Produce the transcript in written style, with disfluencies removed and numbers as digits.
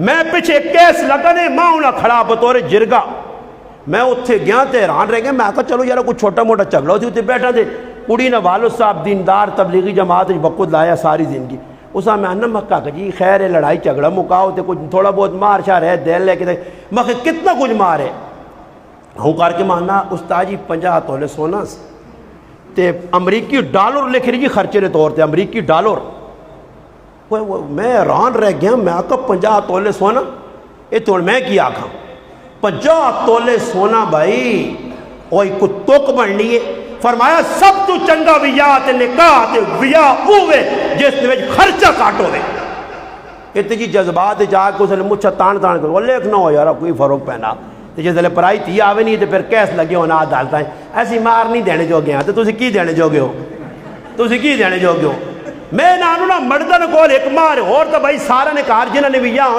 میں پیچھے کیس لگا نے ماں انہاں کھڑا بطور جرگا میں اتھے گیا تے حیران رہ گیا میں آکا چلو یارا کوئی چھوٹا موٹا جھگڑا ہوتی اتنے بیٹھا دے کڑی نے والد صاحب دیندار تبلیغی جماعت وقت لایا ساری زندگی اسا میں انہا مکہ کہ جی خیر ہے لڑائی جھگڑا مکاؤ تے کچھ تھوڑا بہت مار شار ہے دل لے کے مکہ کتنا کچھ مار ہے ہوں کر کے ماننا استاد جی 50 تولے سونا تے امریکی ڈالر لکھ رہی جی خرچے نے طور تے امریکی ڈالر میں حیران رہ گیا میں آکا 50 تولے سونا یہ تو میں کی آکھاں 50 تولے سونا بھائی اوئی کو توک بڑھنی ہے فرمایا سب تو چنگا ویاہ تے نکاح تے ویاہ ہوئے جس نے ویج خرچہ کاٹو دے اتنی جی جذبات جا کے اسے مجھا تان کرو وہ لیکن ہو یارا کوئی فرق پہنا تے جس لے پرائی تھی آوے نہیں تے پھر کیس لگے ہونا آدھالتا ہے ایسی مار نہیں دینے جو گیا تے تُسی کی دینے جو گے ہو تُسی کی دینے جو گے ہو میں نانو نا مردن کول ایک مار اور تو بھائی سارا نے کار جنہ نے ویاہ